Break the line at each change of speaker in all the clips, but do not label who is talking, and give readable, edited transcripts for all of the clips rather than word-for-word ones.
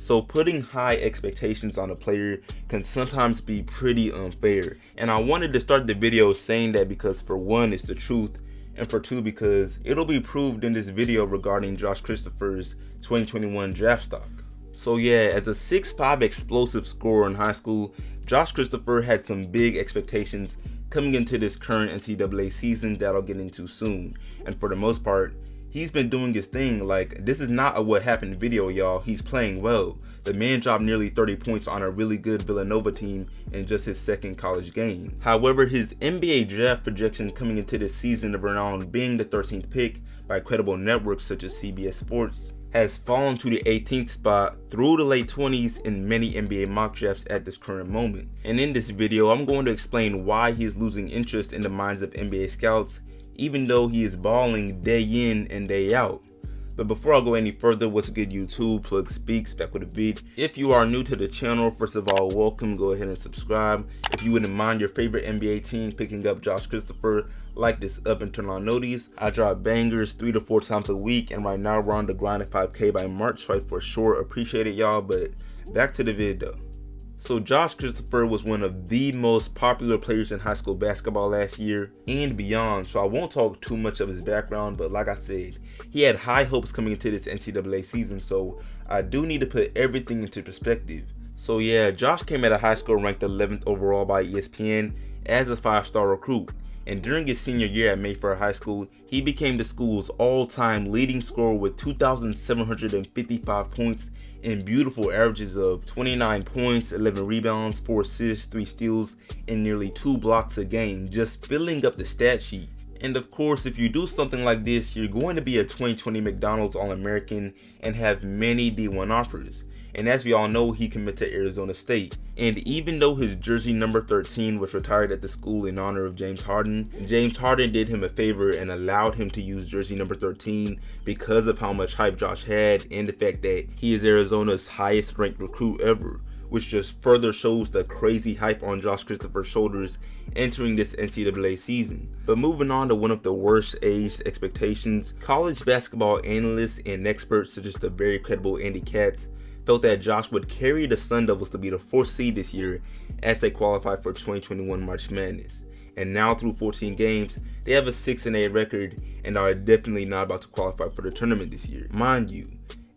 So putting high expectations on a player can sometimes be pretty unfair. And I wanted to start the video saying that because for one, it's the truth, and for two, because it'll be proved in this video regarding Josh Christopher's 2021 draft stock. So yeah, as a 6'5" explosive scorer in high school, Josh Christopher had some big expectations coming into this current NCAA season that I'll get into soon. And for the most part, he's been doing his thing. Like, this is not a what happened video, y'all. He's playing well. The man dropped nearly 30 points on a really good Villanova team in just his second college game. However, his NBA draft projection coming into this season around being the 13th pick by credible networks such as CBS Sports has fallen to the 18th spot through the late 20s in many NBA mock drafts at this current moment. And in this video, I'm going to explain why he is losing interest in the minds of NBA scouts, even though he is balling day in and day out. But before I go any further, what's good YouTube? Plug Speaks back with a vid. If you are new to the channel, first of all, welcome. Go ahead and subscribe. If you wouldn't mind your favorite NBA team picking up Josh Christopher, like this up and turn on notice. I drop bangers 3 to 4 times a week, and right now we're on the grind of 5K by March, so I for sure appreciate it, y'all. But back to the vid though. So Josh Christopher was one of the most popular players in high school basketball last year and beyond, so I won't talk too much of his background, but like I said, he had high hopes coming into this NCAA season, so I do need to put everything into perspective. So yeah, Josh came out of high school ranked 11th overall by ESPN as a 5-star recruit, and during his senior year at Mayfair High School, he became the school's all-time leading scorer with 2,755 points and beautiful averages of 29 points, 11 rebounds, 4 assists, 3 steals, and nearly 2 blocks a game, just filling up the stat sheet. And of course, if you do something like this, you're going to be a 2020 McDonald's All-American and have many D1 offers. And as we all know, he committed to Arizona State. And even though his jersey number 13 was retired at the school in honor of James Harden did him a favor and allowed him to use jersey number 13 because of how much hype Josh had and the fact that he is Arizona's highest ranked recruit ever, which just further shows the crazy hype on Josh Christopher's shoulders entering this NCAA season. But moving on to one of the worst aged expectations, college basketball analysts and experts such as the very credible Andy Katz felt that Josh would carry the Sun Devils to be the 4th seed this year as they qualify for 2021 March Madness. And now through 14 games, they have a 6-8 record and are definitely not about to qualify for the tournament this year. Mind you,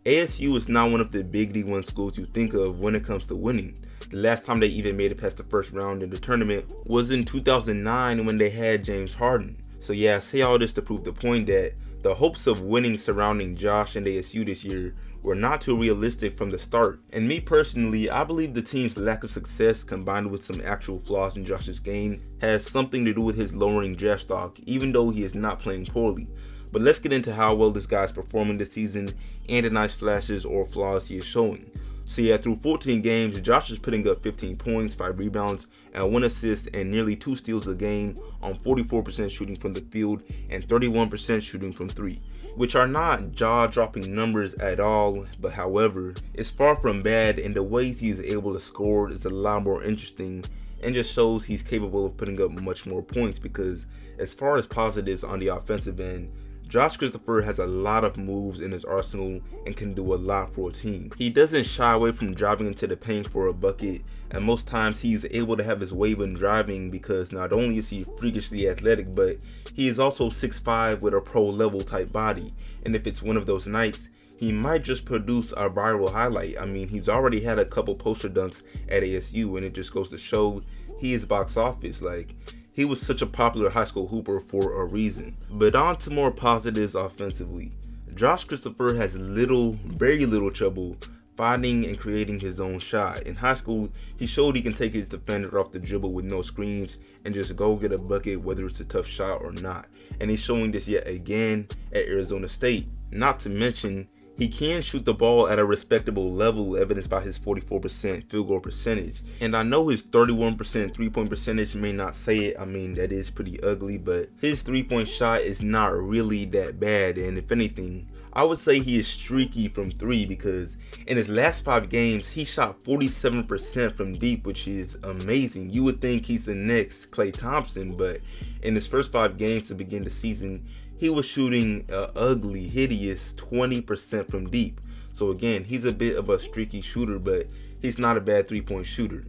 ASU is not one of the big D1 schools you think of when it comes to winning. The last time they even made it past the first round in the tournament was in 2009 when they had James Harden. So yeah, I say all this to prove the point that the hopes of winning surrounding Josh and ASU this year were not too realistic from the start. And me personally, I believe the team's lack of success combined with some actual flaws in Josh's game has something to do with his lowering draft stock, even though he is not playing poorly. But let's get into how well this guy is performing this season and the nice flashes or flaws he is showing. So yeah, through 14 games, Josh is putting up 15 points, 5 rebounds, and 1 assist and nearly 2 steals a game on 44% shooting from the field and 31% shooting from 3, which are not jaw-dropping numbers at all, but however, it's far from bad, and the ways he is able to score is a lot more interesting and just shows he's capable of putting up much more points because as far as positives on the offensive end, Josh Christopher has a lot of moves in his arsenal and can do a lot for a team. He doesn't shy away from driving into the paint for a bucket, and most times he's able to have his way when driving because not only is he freakishly athletic, but he is also 6'5" with a pro level type body, and if it's one of those nights, he might just produce a viral highlight. I mean, he's already had a couple poster dunks at ASU, and it just goes to show he is box office. Like, he was such a popular high school hooper for a reason. But on to more positives offensively. Josh Christopher has very little trouble finding and creating his own shot. In high school, he showed he can take his defender off the dribble with no screens and just go get a bucket whether it's a tough shot or not. And he's showing this yet again at Arizona State. Not to mention, he can shoot the ball at a respectable level, evidenced by his 44% field goal percentage. And I know his 31% 3-point percentage may not say it. I mean, that is pretty ugly, but his 3-point shot is not really that bad. And if anything, I would say he is streaky from 3 because in his last 5 games, he shot 47% from deep, which is amazing. You would think he's the next Klay Thompson, but in his first 5 games to begin the season, he was shooting ugly, hideous 20% from deep. So again, he's a bit of a streaky shooter, but he's not a bad 3-point shooter.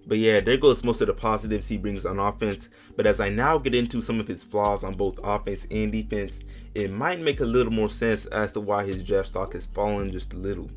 But yeah, there goes most of the positives he brings on offense. But as I now get into some of his flaws on both offense and defense, it might make a little more sense as to why his draft stock has fallen just a little.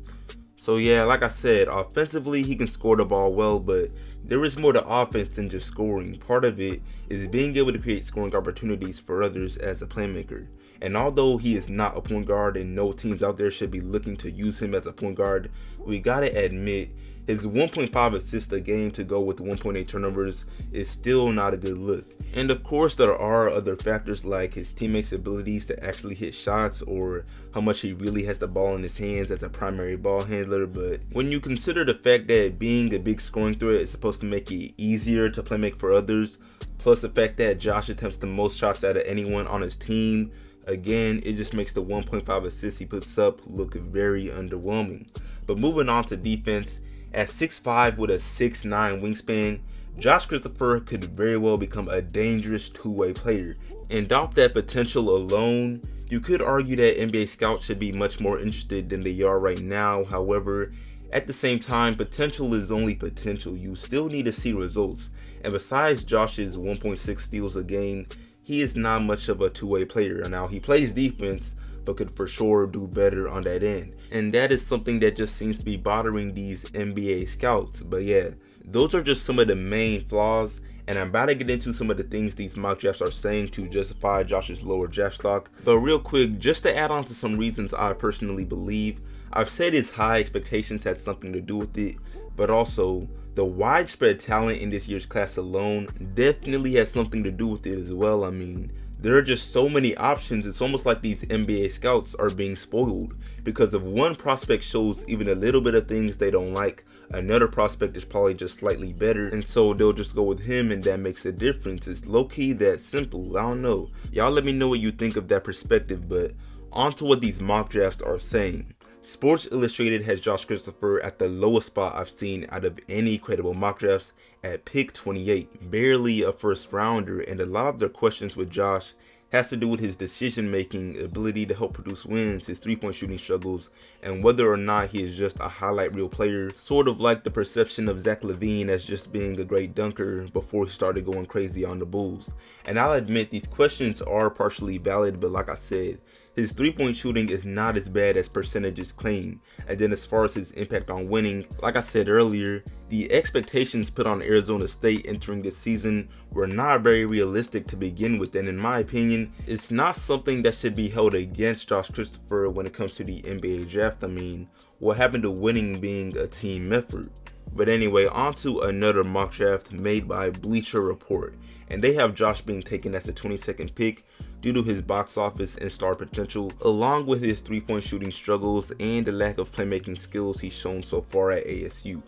So yeah, like I said, offensively he can score the ball well, but there is more to offense than just scoring. Part of it is being able to create scoring opportunities for others as a playmaker. And although he is not a point guard and no teams out there should be looking to use him as a point guard, we gotta admit his 1.5 assists a game to go with 1.8 turnovers is still not a good look. And of course there are other factors like his teammates' abilities to actually hit shots or how much he really has the ball in his hands as a primary ball handler, but when you consider the fact that being a big scoring threat is supposed to make it easier to play make for others, plus the fact that Josh attempts the most shots out of anyone on his team, again, it just makes the 1.5 assists he puts up look very underwhelming. But moving on to defense, at 6'5" with a 6'9" wingspan, Josh Christopher could very well become a dangerous two-way player. And off that potential alone, you could argue that NBA scouts should be much more interested than they are right now. However, at the same time, potential is only potential. You still need to see results. And besides Josh's 1.6 steals a game, he is not much of a two-way player. Now, he plays defense, but could for sure do better on that end. And that is something that just seems to be bothering these NBA scouts. But yeah, those are just some of the main flaws, and I'm about to get into some of the things these mock drafts are saying to justify Josh's lower draft stock. But real quick, just to add on to some reasons I personally believe, I've said his high expectations had something to do with it, but also the widespread talent in this year's class alone definitely has something to do with it as well. I mean, there are just so many options. It's almost like these NBA scouts are being spoiled because if one prospect shows even a little bit of things they don't like, another prospect is probably just slightly better, and so they'll just go with him, and that makes a difference. It's low-key that simple. I don't know. Y'all let me know what you think of that perspective, but on to what these mock drafts are saying. Sports Illustrated has Josh Christopher at the lowest spot I've seen out of any credible mock drafts at pick 28, barely a first rounder, and a lot of their questions with Josh has to do with his decision making, ability to help produce wins, his 3-point shooting struggles, and whether or not he is just a highlight reel player, sort of like the perception of Zach LaVine as just being a great dunker before he started going crazy on the Bulls. And I'll admit these questions are partially valid, but like I said, his 3-point shooting is not as bad as percentages claim. And then as far as his impact on winning, like I said earlier, the expectations put on Arizona State entering this season were not very realistic to begin with, and in my opinion, it's not something that should be held against Josh Christopher when it comes to the NBA draft. I mean, what happened to winning being a team effort? But anyway, on to another mock draft made by Bleacher Report, and they have Josh being taken as the 22nd pick due to his box office and star potential, along with his 3-point shooting struggles and the lack of playmaking skills he's shown so far at ASU,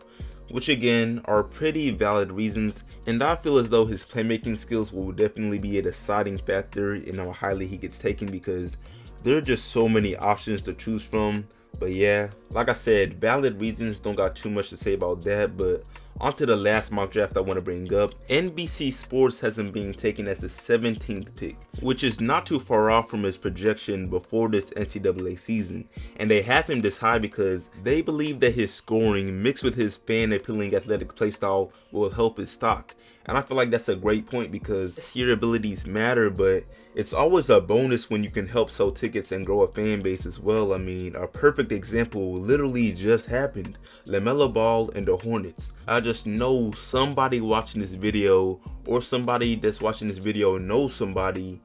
which again are pretty valid reasons, and I feel as though his playmaking skills will definitely be a deciding factor in how highly he gets taken because there are just so many options to choose from. But yeah, like I said, valid reasons, don't got too much to say about that. But on to the last mock draft I want to bring up. NBC Sports has him being taken as the 17th pick, which is not too far off from his projection before this NCAA season. And they have him this high because they believe that his scoring mixed with his fan-appealing athletic playstyle will help his stock. And I feel like that's a great point because your abilities matter, but it's always a bonus when you can help sell tickets and grow a fan base as well. I mean, a perfect example literally just happened. LaMelo Ball and the Hornets. I just know somebody watching this video, or somebody that's watching this video knows somebody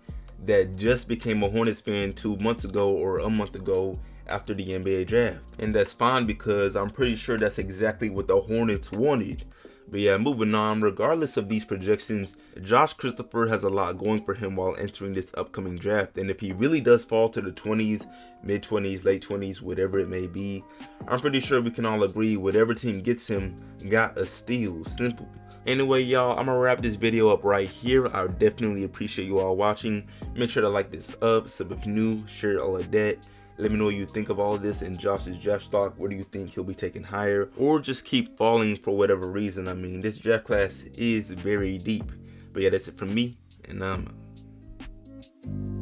that just became a Hornets fan 2 months ago or a month ago after the NBA draft. And that's fine because I'm pretty sure that's exactly what the Hornets wanted. But yeah, moving on, regardless of these projections, Josh Christopher has a lot going for him while entering this upcoming draft. And if he really does fall to the 20s, mid-20s, late 20s, whatever it may be, I'm pretty sure we can all agree whatever team gets him got a steal. Simple. Anyway, y'all, I'm gonna wrap this video up right here. I definitely appreciate you all watching. Make sure to like this up, sub if new, share all of that. Let me know what you think of all of this in Josh's draft stock. Where do you think he'll be taken higher, or just keep falling for whatever reason? I mean, this draft class is very deep. But yeah, that's it from me, and I'm out.